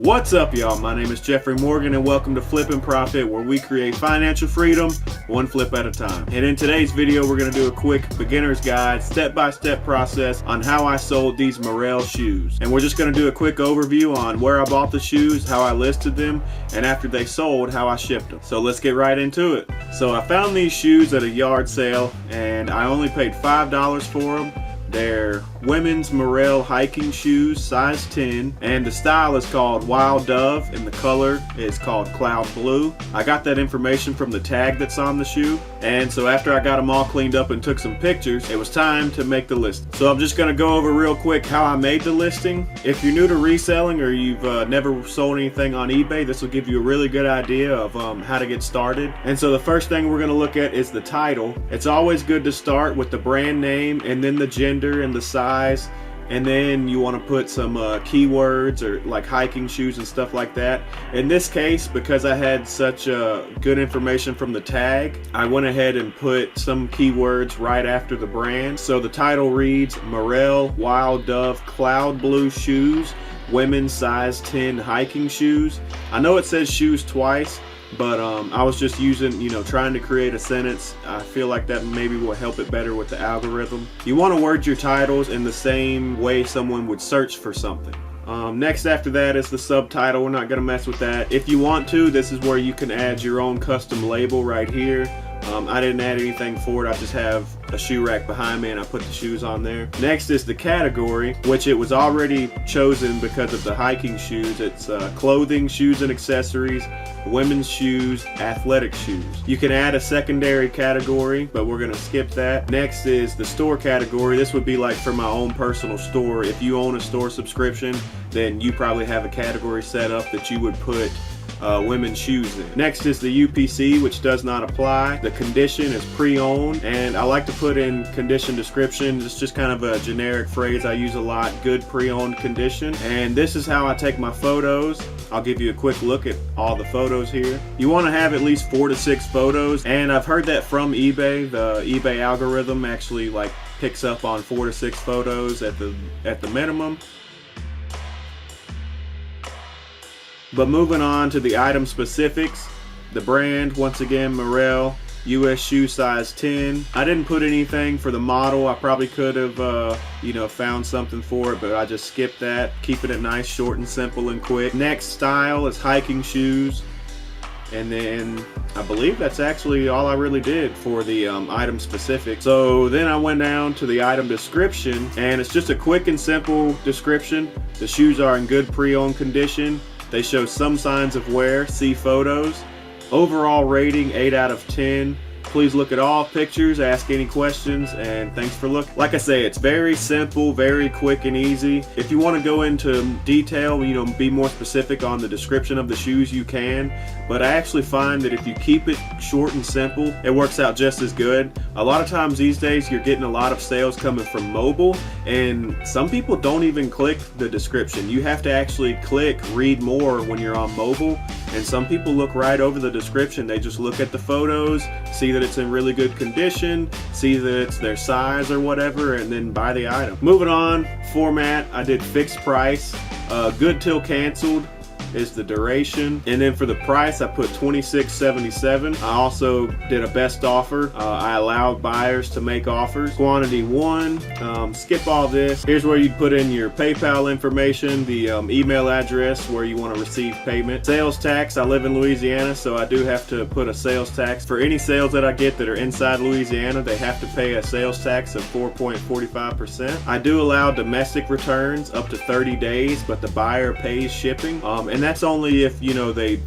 What's up, y'all? My name is Jeffrey Morgan and welcome to Flippin' Profit, where we create financial freedom one flip at a time. And in today's video, we're going to do a quick beginner's guide, step-by-step process on how I sold these Morel shoes. And we're just going to do a quick overview on where I bought the shoes, how I listed them, and after they sold, how I shipped them. So let's get right into it. So I found these shoes at a yard sale and I only paid $5 for them. They're women's Morel hiking shoes, size 10, and the style is called Wild Dove, and the color is called Cloud Blue. I got that information from the tag that's on the shoe, and so after I got them all cleaned up and took some pictures, it was time to make the list. So I'm just gonna go over real quick how I made the listing. If you're new to reselling or you've never sold anything on eBay, this will give you a really good idea of how to get started. And so the first thing we're gonna look at is the title. It's always good to start with the brand name and then the gender and the size, and then you want to put some keywords or like hiking shoes and stuff like that. In this case, because I had such good information from the tag, I went ahead and put some keywords right after the brand. So the title reads Morel Wild Dove Cloud Blue Shoes, women's size 10 hiking shoes. I know it says shoes twice, but I was just using, trying to create a sentence. I feel like that maybe will help it better with the algorithm. You want to word your titles in the same way someone would search for something. Next after that is the subtitle. We're not going to mess with that. If you want to, this is where you can add your own custom label right here. I didn't add anything for it. I just have a shoe rack behind me and I put the shoes on there. Next is the category, which it was already chosen because of the hiking shoes. It's clothing, shoes and accessories, women's shoes, athletic shoes. You can add a secondary category, but we're gonna skip that. Next is the store category. This would be like for my own personal store. If you own a store subscription, then you probably have a category set up that you would put women's shoes in. Next is the UPC, which does not apply. The condition is pre-owned, and I like to put in condition description. It's just kind of a generic phrase I use a lot. Good pre-owned condition. And this is how I take my photos. I'll give you a quick look at all the photos here. You want to have at least 4 to 6 photos, and I've heard that from eBay. The eBay algorithm actually picks up on 4 to 6 photos at the minimum. But moving on to the item specifics, the brand, once again, Morel, US shoe size 10. I didn't put anything for the model. I probably could have, found something for it, but I just skipped that, keeping it nice, short and simple and quick. Next style is hiking shoes. And then I believe that's actually all I really did for the item specific. So then I went down to the item description, and it's just a quick and simple description. The shoes are in good pre-owned condition. They show some signs of wear, see photos. Overall rating, 8 out of 10. Please look at all pictures, ask any questions, and thanks for looking. Like I say, it's very simple, very quick and easy. If you want to go into detail, be more specific on the description of the shoes, you can. But I actually find that if you keep it short and simple, it works out just as good. A lot of times these days, you're getting a lot of sales coming from mobile, and some people don't even click the description. You have to actually click read more when you're on mobile, and some people look right over the description. They just look at the photos, see that it's in really good condition, see that it's their size or whatever, and then buy the item. Moving on, format, I did fixed price. Good till canceled is the duration, and then for the price I put $26.77. I also did a best offer. I allowed buyers to make offers. Quantity 1. Skip all this. Here's where you put in your PayPal information, the email address where you want to receive payment. Sales tax, I live in Louisiana, so I do have to put a sales tax. For any sales that I get that are inside Louisiana, they have to pay a sales tax of 4.45%. I do allow domestic returns up to 30 days, but the buyer pays shipping. And that's only if they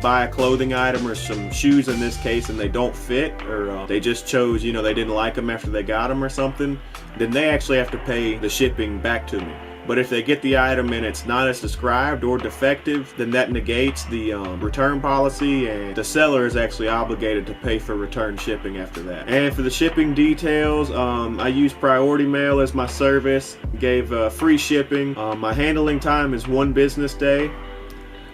buy a clothing item or some shoes in this case and they don't fit, or they just chose they didn't like them after they got them or something, then they actually have to pay the shipping back to me. But if they get the item and it's not as described or defective, then that negates the return policy, and the seller is actually obligated to pay for return shipping after that. And for the shipping details, I use priority mail as my service, gave free shipping. My handling time is 1 business day.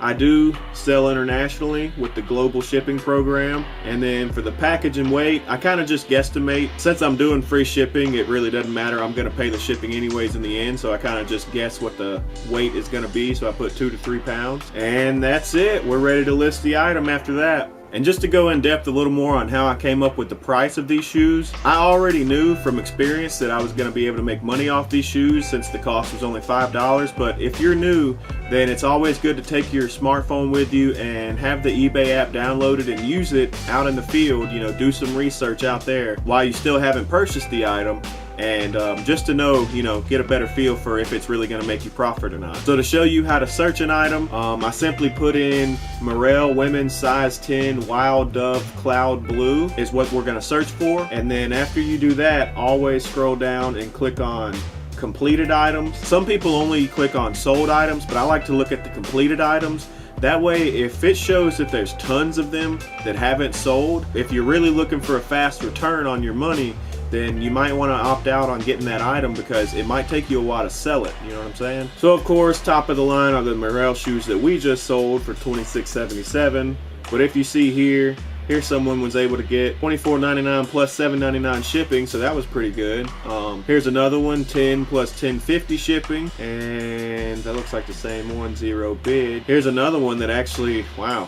I do sell internationally with the global shipping program. And then for the package and weight, I kind of just guesstimate. Since I'm doing free shipping, it really doesn't matter. I'm going to pay the shipping anyways in the end, so I kind of just guess what the weight is going to be. So I put 2 to 3 pounds, and that's it. We're ready to list the item after that. And just to go in depth a little more on how I came up with the price of these shoes, I already knew from experience that I was going to be able to make money off these shoes since the cost was only $5. But if you're new, then it's always good to take your smartphone with you and have the eBay app downloaded and use it out in the field. You know, do some research out there while you still haven't purchased the item. And just to know, you know, get a better feel for if it's really going to make you profit or not. So to show you how to search an item, I simply put in Morel women's size 10 Wild Dove Cloud Blue is what we're going to search for. And then after you do that, always scroll down and click on completed items. Some people only click on sold items, but I like to look at the completed items. That way, if it shows that there's tons of them that haven't sold, if you're really looking for a fast return on your money, then you might want to opt out on getting that item because it might take you a while to sell it. You know what I'm saying? So of course, top of the line are the Morel shoes that we just sold for $26.77. But if you see here someone was able to get $24.99 plus $7.99 shipping, so that was pretty good. Here's another one, 10 plus $10.50 shipping, and that looks like the same one, 0 bid. Here's another one that actually, wow.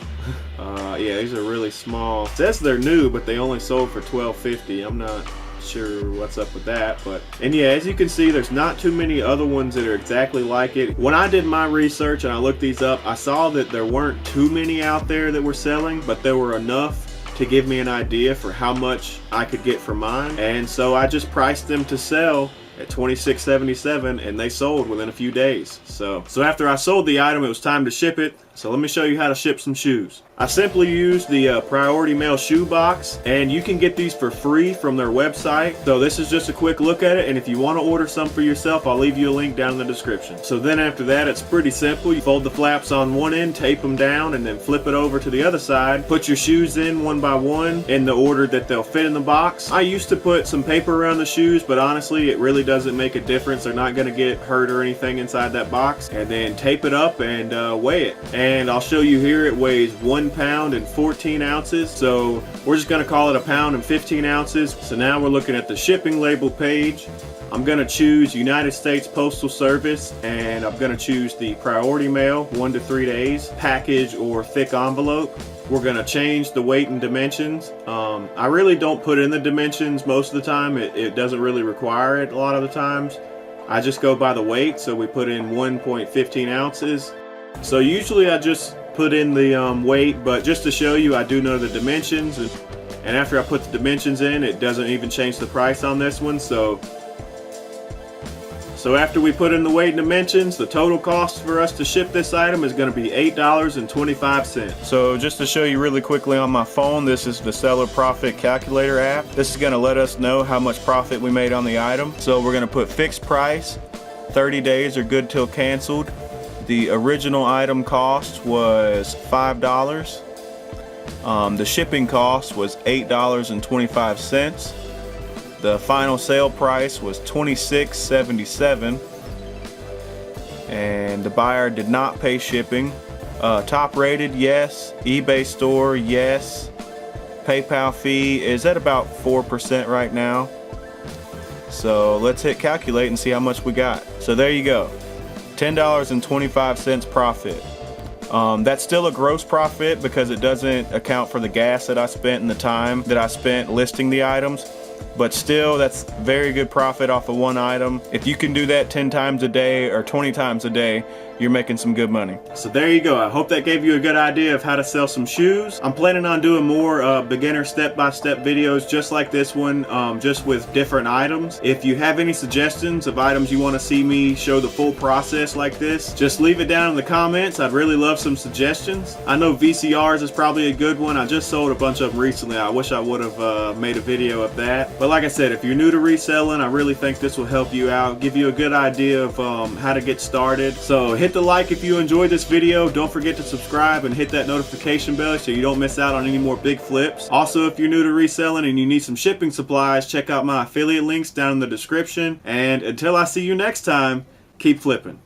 Yeah, these are really small. It says they're new, but they only sold for $12.50. I'm not sure what's up with that, and yeah, as you can see, there's not too many other ones that are exactly like it. When I did my research and I looked these up, I saw that there weren't too many out there that were selling, but there were enough to give me an idea for how much I could get for mine, and so I just priced them to sell at $26.77, and they sold within a few days. So after I sold the item, it was time to ship it. So let me show you how to ship some shoes. I simply use the priority mail shoe box, and you can get these for free from their website. So this is just a quick look at it, and if you want to order some for yourself, I'll leave you a link down in the description. So then after that, it's pretty simple. You fold the flaps on one end, tape them down, and then flip it over to the other side. Put your shoes in one by one in the order that they'll fit in the box. I used to put some paper around the shoes, but honestly, it really doesn't make a difference. They're not going to get hurt or anything inside that box. And then tape it up and weigh it. And I'll show you here, it weighs 1 pound and 14 ounces. So we're just going to call it 1 pound and 15 ounces. So now we're looking at the shipping label page. I'm going to choose United States Postal Service, and I'm going to choose the priority mail, 1 to 3 days, package or thick envelope. We're going to change the weight and dimensions. I really don't put in the dimensions most of the time. It doesn't really require it a lot of the times. I just go by the weight, so we put in 1.15 ounces. So usually I just put in the weight, but just to show you, I do know the dimensions, and after I put the dimensions in, it doesn't even change the price on this one. So after we put in the weight and dimensions, the total cost for us to ship this item is going to be $8.25. So just to show you really quickly on my phone, this is the Seller Profit Calculator app. This is going to let us know how much profit we made on the item. So we're going to put fixed price, 30 days or good till canceled. The original item cost was $5. The shipping cost was $8.25. The final sale price was $26.77, and the buyer did not pay shipping. Top rated, yes. eBay store, yes. PayPal fee is at about 4% right now. So let's hit calculate and see how much we got. So there you go, $10.25 profit. That's still a gross profit because it doesn't account for the gas that I spent and the time that I spent listing the items. But still, that's very good profit off of one item. If you can do that 10 times a day or 20 times a day, you're making some good money. So there you go. I hope that gave you a good idea of how to sell some shoes. I'm planning on doing more beginner step-by-step videos just like this one, just with different items. If you have any suggestions of items you want to see me show the full process like this, just leave it down in the comments. I'd really love some suggestions. I know VCRs is probably a good one. I just sold a bunch of them recently. I wish I would have made a video of that. But like I said, if you're new to reselling, I really think this will help you out, give you a good idea of how to get started. So hit the like if you enjoyed this video. Don't forget to subscribe and hit that notification bell so you don't miss out on any more big flips. Also, if you're new to reselling and you need some shipping supplies, check out my affiliate links down in the description. And until I see you next time, keep flipping.